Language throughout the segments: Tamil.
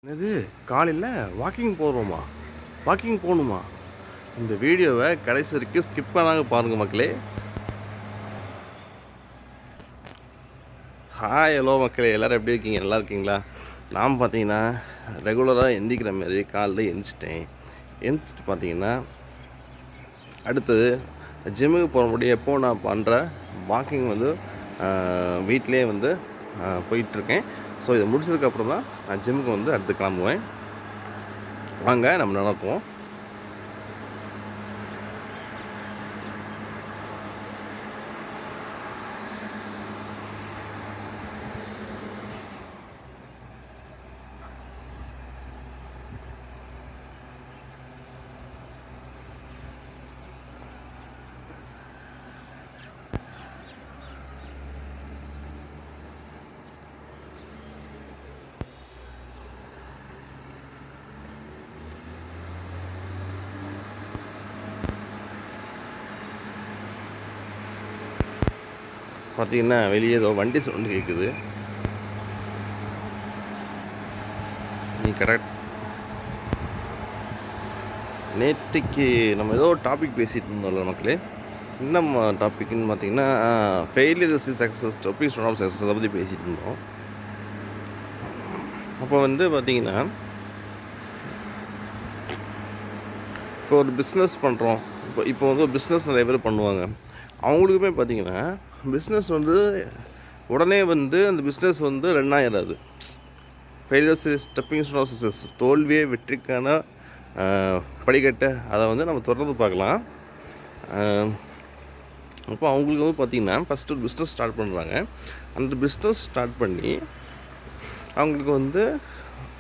என்னது காலையில் வாக்கிங் போகிறோமா? வாக்கிங் போகணுமா? இந்த வீடியோவை கடைசி வரைக்கும் ஸ்கிப் பண்ணாங்க பாருங்கள் மக்களே. ஹாய் ஹலோ மக்களே, எல்லோரும் எப்படி இருக்கீங்க? நல்லா இருக்கீங்களா? நான் பார்த்தீங்கன்னா ரெகுலராக எந்திக்கிற மாதிரி காலையில் எந்திரிச்சிட்டு பார்த்தீங்கன்னா அடுத்தது ஜிம்முக்கு போக முடியும். எப்போ நான் பண்ணுற வாக்கிங் வீட்டிலே போயிட்டுருக்கேன். ஸோ இதை முடிச்சதுக்கப்புறம் தான் நான் ஜிம்முக்கு அடுத்து கிளம்புவேன். வாங்க நம்ம நடப்போம். பார்த்தீங்கன்னா வெளியே ஏதோ வண்டி சவுண்டு கேட்குது. நீ கரெக்ட். நேற்றுக்கு நம்ம ஏதோ டாபிக் பேசிகிட்டு இருந்தோம்ல மக்களே. என்ன டாபிக்னு பார்த்தீங்கன்னா failure is success, topic of success அதை பற்றி பேசிகிட்டு இருந்தோம். அப்போ பார்த்தீங்கன்னா இப்போ ஒரு பிஸ்னஸ் பண்ணுறோம். இப்போ ஒரு பிஸ்னஸ் நிறைய பேர் பண்ணுவாங்க. அவங்களுக்குமே பார்த்தீங்கன்னா பிஸ்னஸ் உடனே அந்த பிஸ்னஸ் ரன் ஆகிடாது. Failures stepping stone of success, தோல்வியே வெற்றிக்கான படிக்கட்டை, அதை நம்ம தொடர்ந்து பார்க்கலாம். அப்போ அவங்களுக்கு பார்த்திங்கன்னா ஃபஸ்ட்டு ஒரு பிஸ்னஸ் ஸ்டார்ட் பண்ணுறாங்க. அந்த பிஸ்னஸ் ஸ்டார்ட் பண்ணி அவங்களுக்கு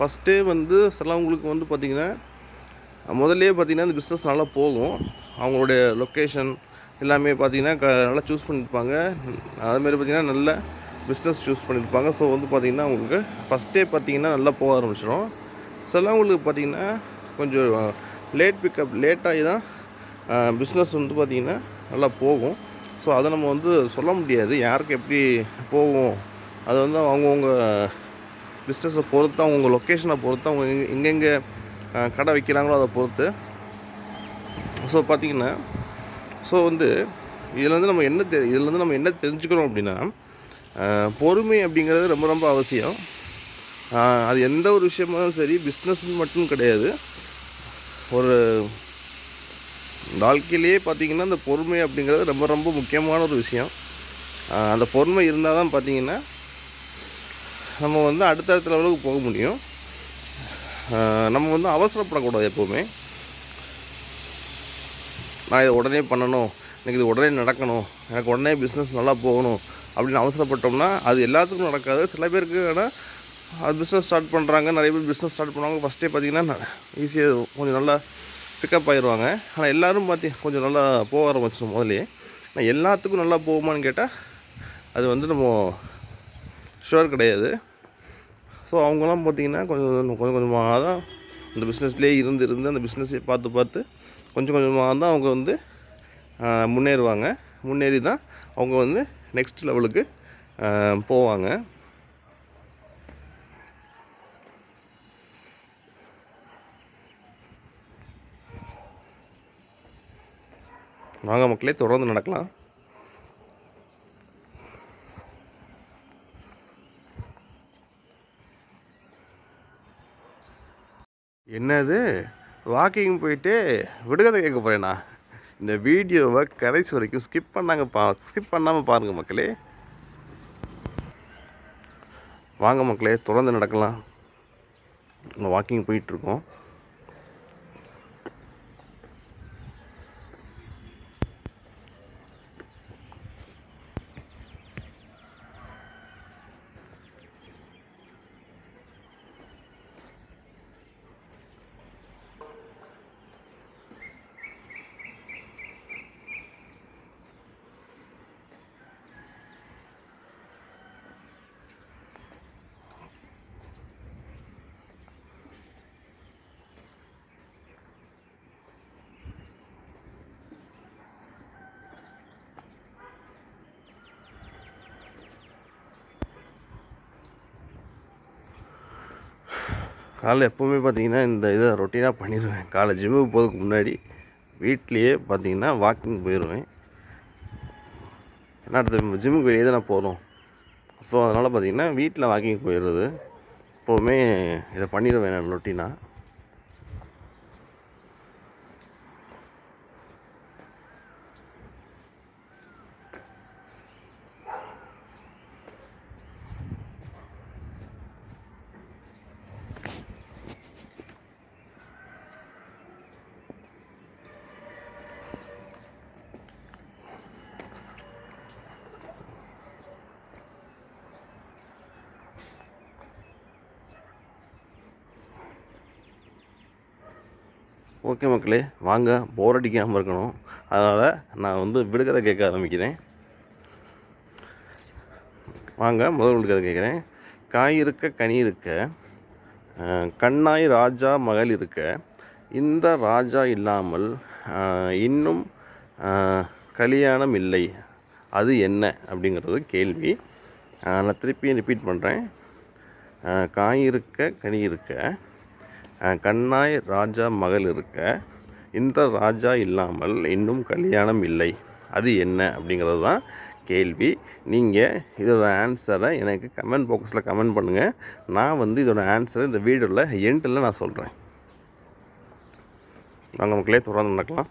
ஃபஸ்ட்டே சிலவங்களுக்கு பார்த்திங்கன்னா முதல்லே பார்த்திங்கன்னா அந்த பிஸ்னஸ் நல்லா போகும். அவங்களுடைய லொக்கேஷன் எல்லாமே பார்த்திங்கன்னா நல்லா சூஸ் பண்ணியிருப்பாங்க. அதுமாரி பார்த்திங்கன்னா நல்ல பிஸ்னஸ் சூஸ் பண்ணியிருப்பாங்க. ஸோ பார்த்திங்கன்னா அவங்களுக்கு ஃபஸ்ட்டே பார்த்திங்கன்னா நல்லா போக ஆரம்பிச்சிடும். சிலவங்களுக்கு பார்த்திங்கன்னா கொஞ்சம் லேட்டாகி தான் பிஸ்னஸ் பார்த்திங்கன்னா நல்லா போகும். ஸோ அதை நம்ம சொல்ல முடியாது யாருக்கு எப்படி போகும். அது அவங்கவுங்க பிஸ்னஸை பொறுத்து, அவங்கவுங்க லொக்கேஷனை பொறுத்து, அவங்க எங்கெங்கே கடை வைக்கிறாங்களோ அதை பொறுத்து. ஸோ பார்த்திங்கன்னா இதில் நம்ம என்ன தெரிஞ்சுக்கிறோம் அப்படின்னா, பொறுமை அப்படிங்கிறது ரொம்ப ரொம்ப அவசியம். அது எந்த ஒரு விஷயமாலும் சரி, பிஸ்னஸ்ன்னு மட்டும் கிடையாது. ஒரு வாழ்க்கையிலேயே பார்த்திங்கன்னா அந்த பொறுமை அப்படிங்கிறது ரொம்ப ரொம்ப முக்கியமான ஒரு விஷயம். அந்த பொறுமை இருந்தால் தான் பார்த்திங்கன்னா நம்ம அடுத்தடுத்த லெவலுக்கு போக முடியும். நம்ம அவசரப்படக்கூடாது எப்போவுமே. நான் இதை உடனே பண்ணணும், எனக்கு இது உடனே நடக்கணும், எனக்கு உடனே பிஸ்னஸ் நல்லா போகணும் அப்படின்னு அவசரப்பட்டோம்னா அது எல்லாத்துக்கும் நடக்காது. சில பேருக்கு ஆனால் அது பிஸ்னஸ் ஸ்டார்ட் பண்ணுறாங்க, நிறைய பேர் பிஸ்னஸ் ஸ்டார்ட் பண்ணுவாங்க. ஃபஸ்ட்டே பார்த்திங்கன்னா ஈஸியாக கொஞ்சம் நல்லா பிக்கப் ஆகிடுவாங்க. ஆனால் எல்லோரும் கொஞ்சம் நல்லா போக ஆரம்பிச்சிடும் முதலே. ஆனால் எல்லாத்துக்கும் நல்லா போகுமான்னு கேட்டால் அது நம்ம ஷுவர் கிடையாது. ஸோ அவங்களாம் பார்த்திங்கன்னா கொஞ்சம் கொஞ்சமாக தான் அந்த பிஸ்னஸ்லேயே இருந்து அந்த பிஸ்னஸை பார்த்து கொஞ்சம் கொஞ்சமாக தான் அவங்க முன்னேறுவாங்க. முன்னேறி தான் அவங்க நெக்ஸ்ட் லெவலுக்கு போவாங்க. வாங்க மக்களே, தொடர்ந்து நடக்கலாம். என்னது வாக்கிங் போயிட்டு விடுகதை கேட்க போகிறேண்ணா? இந்த வீடியோவை கடைசி வரைக்கும் ஸ்கிப் பண்ணாமல் பாருங்கள் மக்களே. வாங்க மக்களே, தொடர்ந்து நடக்கலாம். நம்ம வாக்கிங் போயிட்டுருக்கோம். காலைல எப்போவுமே பார்த்திங்கன்னா இந்த இதை ரொட்டீனாக பண்ணிடுவேன். காலைல ஜிம்முக்கு போகிறதுக்கு முன்னாடி வீட்லேயே பார்த்திங்கன்னா வாக்கிங் போயிடுவேன். ஏன்னா அடுத்த ஜிம்முக்கு வெளியே தான் நான் போகிறோம். ஸோ அதனால் பார்த்திங்கன்னா வீட்டில் வாக்கிங் போயிடுறது எப்போவுமே இதை பண்ணிடுவேன் நான் ரொட்டீனாக. ஓகே மக்களே, வாங்க, போர் அடிக்காமல் இருக்கணும். அதனால் நான் வந்து விடுகதை கேட்க ஆரம்பிக்கிறேன். வாங்க, முதல் விடுகதை கேட்குறேன். காய் இருக்க கனி இருக்க, கண்ணாய் ராஜா மகள் இருக்க, இந்த ராஜா இல்லாமல் இன்னும் கல்யாணம் இல்லை, அது என்ன அப்படிங்கிறது கேள்வி. நான் திருப்பியும் ரிப்பீட் பண்ணுறேன். காய் இருக்க கனி இருக்க, கண்ணாய் ராஜா மகள் இருக்க, இந்த ராஜா இல்லாமல் இன்னும் கல்யாணம் இல்லை, அது என்ன அப்படிங்கிறது தான் கேள்வி. நீங்கள் இதோட ஆன்சரை எனக்கு கமெண்ட் பாக்ஸில் கமெண்ட் பண்ணுங்கள். நான் வந்து இதோட ஆன்சரை இந்த வீடியோவில் எண்டில் நான் சொல்கிறேன். நாங்கள் மக்களே தொடர்ந்து நடக்கலாம்.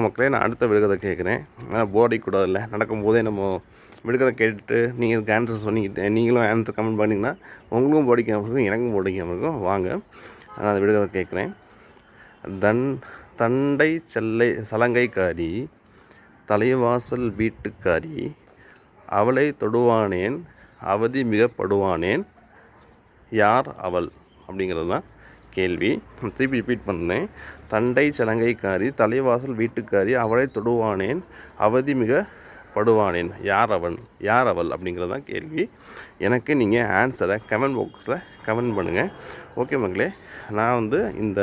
மக்களே, நான் அடுத்த விடுகதை கேட்குறேன். ஆனால் போர் அடிக்கக்கூடாதுல்ல. நடக்கும்போதே நம்ம விடுகதை கேட்டுட்டு நீங்கள் இதுக்கு ஆன்சர் சொன்னீங்க, நீங்களும் ஆன்சர் கமெண்ட் பண்ணிங்கன்னா உங்களுக்கும் போடிக்காமல் இருக்கும், எனக்கும் போடிக்காமல் இருக்கும். வாங்க, நான் அந்த விடுகதை கேட்குறேன். தண்டை சலங்கைக்காரி, தலைவாசல் வீட்டுக்காரி, அவளை தொடுவானேன் அவதி மிகப்படுவானேன், யார் அவள் அப்படிங்கிறது தான் கேள்வி. திருப்பி ரிப்பீட் பண்ணேன். தண்டை சலங்கைக்காரி, தலைவாசல் வீட்டுக்காரி, அவளை தொடுவானேன் அவதி மிக படுவானேன், யார் அவள் அப்படிங்கிறது தான் கேள்வி. எனக்கு நீங்கள் ஆன்சரை கமெண்ட் பாக்ஸில் கமெண்ட் பண்ணுங்கள். ஓகே மக்களே, நான் வந்து இந்த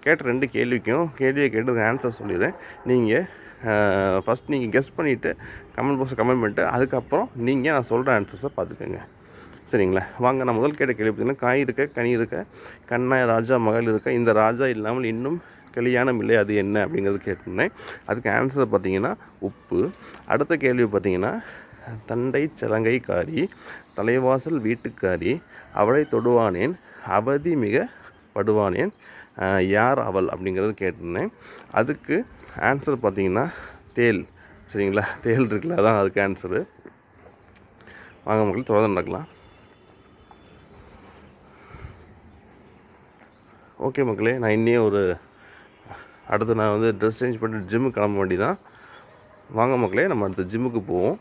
கேட்ட 2 கேள்வியை கேட்டதுக்கு ஆன்சர் சொல்லிடுறேன். நீங்கள் ஃபஸ்ட் நீங்கள் கெஸ் பண்ணிவிட்டு கமெண்ட் பாக்ஸில் கமெண்ட் பண்ணிவிட்டு அதுக்கப்புறம் நீங்கள் நான் சொல்கிற ஆன்சர்ஸை பார்த்துக்கோங்க. சரிங்களா? வாங்க, நான் முதல் கேட்ட கேள்வி பார்த்திங்கன்னா, காய் இருக்க கனி இருக்க, கண்ணாய் ராஜா மகள் இருக்க, இந்த ராஜா இல்லாமல் இன்னும் கல்யாணம் இல்லை, அது என்ன அப்படிங்கிறது கேட்டிருந்தேன். அதுக்கு ஆன்சர் பார்த்திங்கன்னா உப்பு. அடுத்த கேள்வி பார்த்திங்கன்னா, தண்டை சலங்கைக்காரி, தலைவாசல் வீட்டுக்காரி, அவளை தொடுவானேன் அவதி மிக படுவானேன், யார் அவள் அப்படிங்கிறது கேட்டிருந்தேன். அதுக்கு ஆன்சர் பார்த்திங்கன்னா தேல். சரிங்களா? தேல் இருக்குல்ல, அதான் அதுக்கு ஆன்சரு. வாங்க மக்கள், தொடர்ந்து நடக்கலாம். ஓகே மக்களே, நான் இன்னும் அடுத்து நான் வந்து ட்ரெஸ் சேஞ்ச் பண்ணிட்டு ஜிம்முக்கு கிளம்ப வேண்டியதான். வாங்க மக்களே, நம்ம அடுத்த ஜிம்முக்கு போவோம்.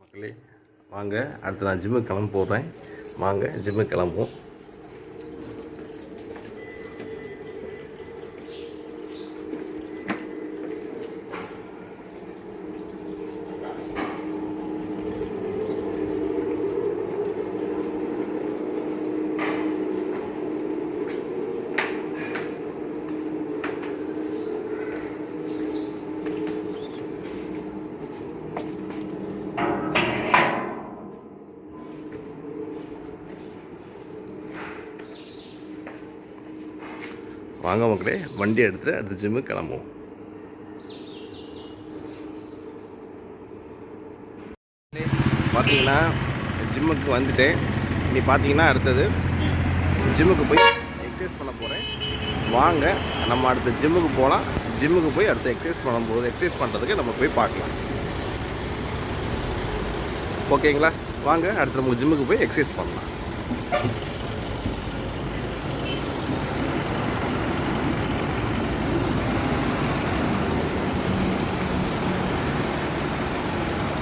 மக்களே வாங்க, அடுத்து நான் ஜிம்முக்கு கிளம்ப போகிறேன். வாங்க, ஜிம்முக்கு கிளம்புவோம். வாங்க மக்களே, வண்டி எடுத்துகிட்டு அடுத்த ஜிம்முக்கு கிளம்புவோம். பார்த்தீங்கன்னா ஜிம்முக்கு வந்துட்டேன். இனி பார்த்தீங்கன்னா அடுத்தது ஜிம்முக்கு போய் எக்ஸசைஸ் பண்ண போகிறேன். வாங்க, நம்ம அடுத்த ஜிம்முக்கு போகலாம். ஜிம்முக்கு போய் அடுத்து எக்ஸசைஸ் பண்ணும்போது எக்ஸசைஸ் பண்ணுறதுக்கு நம்ம போய் பார்க்கலாம். ஓகேங்களா? வாங்க அடுத்து நம்ம ஜிம்முக்கு போய் எக்ஸசைஸ் பண்ணலாம்.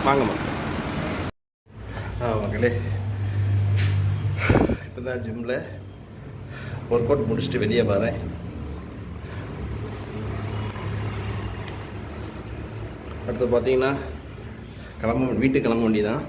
வாங்க மக்களே, இப்போ தான் ஜிம்மில் ஒர்க் அவுட் முடிச்சுட்டு வெளியே வரேன். அடுத்து பார்த்தீங்கன்னா வீட்டுக்கு கிளம்ப வேண்டியதான்.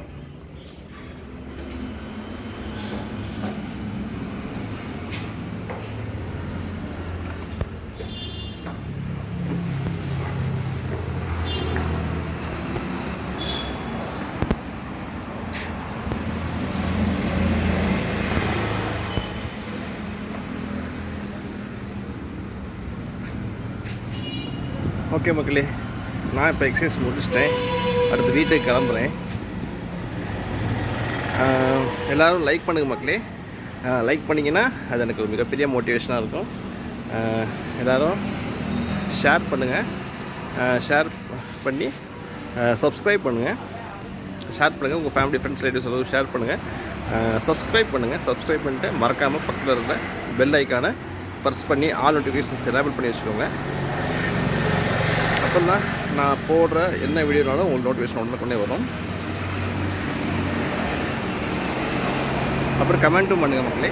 ஓகே மக்களே, நான் இப்போ எக்ஸசைஸ் முடிச்சிட்டேன். அடுத்து வீட்டுக்கு கிளம்புறேன். எல்லோரும் லைக் பண்ணுங்கள் மக்களே. லைக் பண்ணிங்கன்னா அது எனக்கு ஒரு மிகப்பெரிய மோட்டிவேஷனாக இருக்கும். எல்லோரும் ஷேர் பண்ணுங்கள். ஷேர் பண்ணி சப்ஸ்கிரைப் பண்ணுங்கள். ஷேர் பண்ணுங்கள். உங்கள் ஃபேமிலி ஃப்ரெண்ட்ஸ் ரிலேட்டிவ்ஸ் எல்லோரும் ஷேர் பண்ணுங்கள். சப்ஸ்கிரைப் பண்ணுங்கள். சப்ஸ்கிரைப் பண்ணிட்டு மறக்காமல் பக்கத்தில் இருக்கிற பெல் ஐக்கானை ப்ரெஸ் பண்ணி ஆல் நோட்டிஃபிகேஷன்ஸ் எனேபிள் பண்ணி வச்சுக்கோங்க. அப்போ தான் நான் போடுற என்ன வீடியோனாலும் உங்களுக்கு நோட்டிஃபிகேஷன் உடனே வரும். அப்புறம் கமெண்ட்டும் பண்ணுங்கள் மக்களே.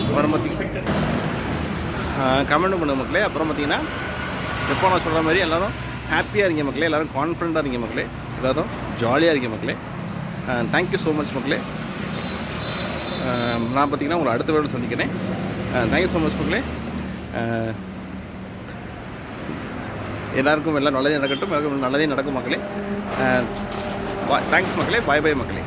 அப்புறம் கமெண்ட்டும் பண்ணுங்கள் மக்களே. அப்புறம் பார்த்தீங்கன்னா எப்போ நான் சொல்கிற மாதிரி எல்லோரும் ஹாப்பியாக இருங்க மக்களே. எல்லோரும் கான்ஃபிடண்ட்டாக இருங்க மக்களே. எல்லோரும் ஜாலியாக இருங்க மக்களே. தேங்க்யூ ஸோ மச் மக்களே. நான் பார்த்தீங்கன்னா உங்களை அடுத்த வீடியோவில் சந்திக்கிறேன். தேங்க்யூ ஸோ மச் மக்களே. எல்லாருக்கும் எல்லாம் நல்லதே நடக்கட்டும். எல்லாருக்கும் நல்லதே நடக்கும் மக்களே. தேங்க்ஸ் மக்களே. பாய் பாய் மக்களே.